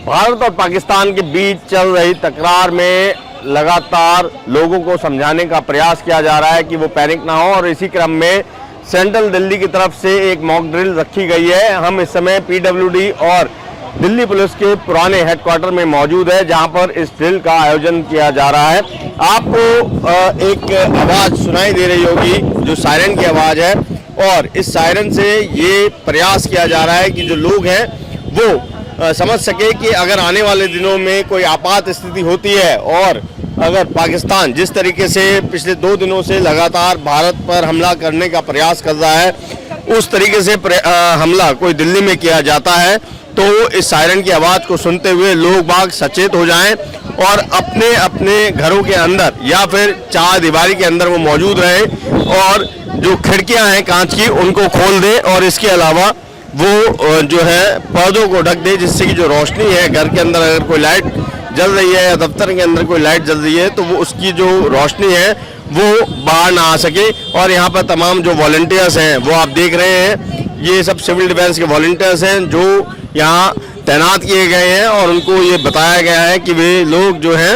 भारत और पाकिस्तान के बीच चल रही तकरार में लगातार लोगों को समझाने का प्रयास किया जा रहा है कि वो पैनिक ना हो, और इसी क्रम में सेंट्रल दिल्ली की तरफ से एक मॉक ड्रिल रखी गई है। हम इस समय पीडब्ल्यूडी और दिल्ली पुलिस के पुराने हेडक्वार्टर में मौजूद है, जहां पर इस ड्रिल का आयोजन किया जा रहा है। आपको एक आवाज़ सुनाई दे रही होगी जो सायरन की आवाज़ है, और इस सायरन से ये प्रयास किया जा रहा है कि जो लोग हैं वो समझ सके कि अगर आने वाले दिनों में कोई आपात स्थिति होती है, और अगर पाकिस्तान जिस तरीके से पिछले 2 दिनों से लगातार भारत पर हमला करने का प्रयास कर रहा है, उस तरीके से हमला कोई दिल्ली में किया जाता है, तो इस सायरन की आवाज़ को सुनते हुए लोग बाग सचेत हो जाएं और अपने अपने घरों के अंदर या फिर चारदीवारी के अंदर वो मौजूद रहें, और जो खिड़कियां हैं कांच की उनको खोल दें, और इसके अलावा वो जो है पर्दों को ढक दे, जिससे कि जो रोशनी है घर के अंदर, अगर कोई लाइट जल रही है या दफ्तर के अंदर कोई लाइट जल रही है, तो वो उसकी जो रोशनी है वो बाहर ना आ सके। और यहाँ पर तमाम जो वॉलंटियर्स हैं वो आप देख रहे हैं, ये सब सिविल डिफेंस के वॉलंटियर्स हैं जो यहाँ तैनात किए गए हैं, और उनको ये बताया गया है कि वे लोग जो हैं,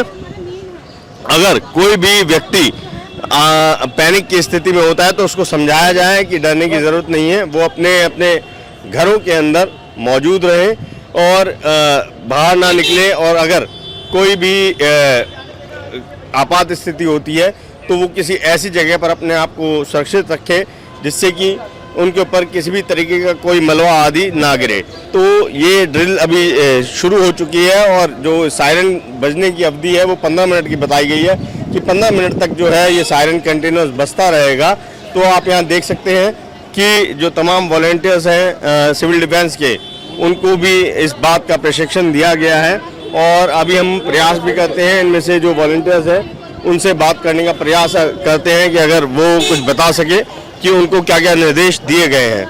अगर कोई भी व्यक्ति पैनिक की स्थिति में होता है तो उसको समझाया जाए कि डरने की ज़रूरत नहीं है, वो अपने अपने घरों के अंदर मौजूद रहे और बाहर ना निकले, और अगर कोई भी आपात स्थिति होती है तो वो किसी ऐसी जगह पर अपने आप को सुरक्षित रखें जिससे कि उनके ऊपर किसी भी तरीके का कोई मलबा आदि ना गिरे। तो ये ड्रिल अभी शुरू हो चुकी है, और जो सायरन बजने की अवधि है वो 15 मिनट की बताई गई है कि 15 मिनट तक जो है ये सायरन कंटिन्यूस बजता रहेगा। तो आप यहाँ देख सकते हैं कि जो तमाम वॉलंटियर्स हैं सिविल डिफेंस के, उनको भी इस बात का प्रशिक्षण दिया गया है, और अभी हम प्रयास भी करते हैं इनमें से जो वॉलंटियर्स हैं उनसे बात करने का प्रयास करते हैं कि अगर वो कुछ बता सके कि उनको क्या क्या निर्देश दिए गए हैं।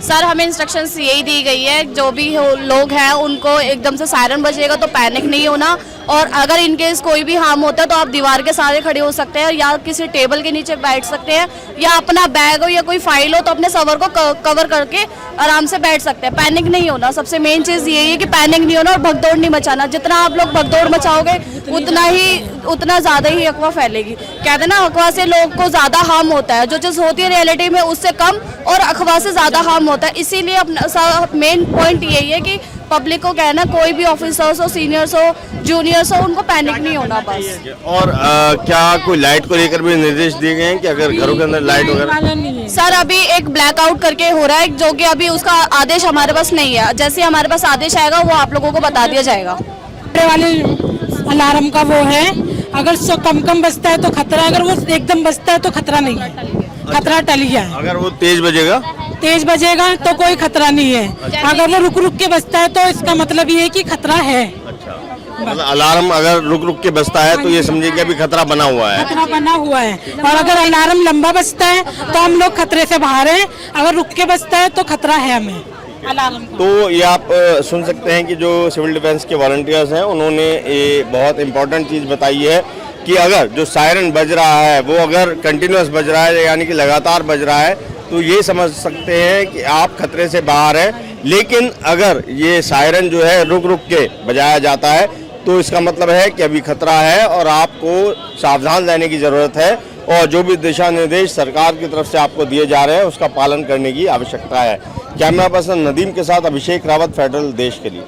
सर, हमें इंस्ट्रक्शंस यही दी गई है, जो भी लोग हैं उनको एकदम से सायरन बजेगा तो पैनिक नहीं होना, और अगर इनकेस कोई भी हार्म होता है तो आप दीवार के सहारे खड़े हो सकते हैं, या किसी टेबल के नीचे बैठ सकते हैं, या अपना बैग हो या कोई फाइल हो तो अपने सवर को कवर करके आराम से बैठ सकते हैं। पैनिक नहीं होना, सबसे मेन चीज़ यही है कि पैनिक नहीं होना और भगदौड़ नहीं मचाना। जितना आप लोग भगदौड़ मचाओगे उतना ज़्यादा ही अफवाह फैलेगी। कहते हैं ना, अफवाह से लोग को ज़्यादा हार्म होता है, जो चीज़ होती है रियलिटी में उससे कम, और अफवाह से ज़्यादा हार्म होता है। इसीलिए अपना मेन पॉइंट यही है कि पब्लिक को कहना, कोई भी ऑफिसर्स हो, सीनियर्स हो, जूनियर्स हो, उनको पैनिक नहीं होना बस। और क्या कोई लाइट को लेकर भी निर्देश दिए गए हैं कि अगर घरों के अंदर लाइट वगैरह? सर, अभी एक ब्लैकआउट करके हो रहा है, जो कि अभी उसका आदेश हमारे पास नहीं है। जैसे हमारे पास आदेश आएगा वो आप लोगों को बता दिया जाएगा। वाले अलार्म का वो है, अगर कम बजता है तो खतरा, अगर वो एकदम बजता है तो खतरा नहीं है, खतरा टल गया है। अगर वो तेज बजेगा तो कोई खतरा नहीं है। अगर वो रुक रुक के बजता है तो इसका मतलब ये है कि खतरा है। मतलब अलार्म अगर रुक रुक के बजता है तो ये समझिए कि अभी खतरा बना हुआ है। खतरा बना हुआ है, और अगर अलार्म लंबा बजता है तो हम लोग खतरे से बाहर हैं, अगर रुक के बजता है तो खतरा है हमें अलार्म। तो ये आप सुन सकते हैं कि जो सिविल डिफेंस के वॉलंटियर्स हैं उन्होंने ये बहुत इंपॉर्टेंट चीज़ बताई है कि अगर जो सायरन बज रहा है वो अगर कंटिन्यूस बज रहा है, यानी कि लगातार बज रहा है, तो ये समझ सकते हैं कि आप खतरे से बाहर हैं। लेकिन अगर ये सायरन जो है रुक रुक के बजाया जाता है तो इसका मतलब है कि अभी खतरा है और आपको सावधान रहने की ज़रूरत है, और जो भी दिशा निर्देश सरकार की तरफ से आपको दिए जा रहे हैं उसका पालन करने की आवश्यकता है। कैमरा पर्सन नदीम के साथ अभिषेक रावत, फेडरल देश के लिए।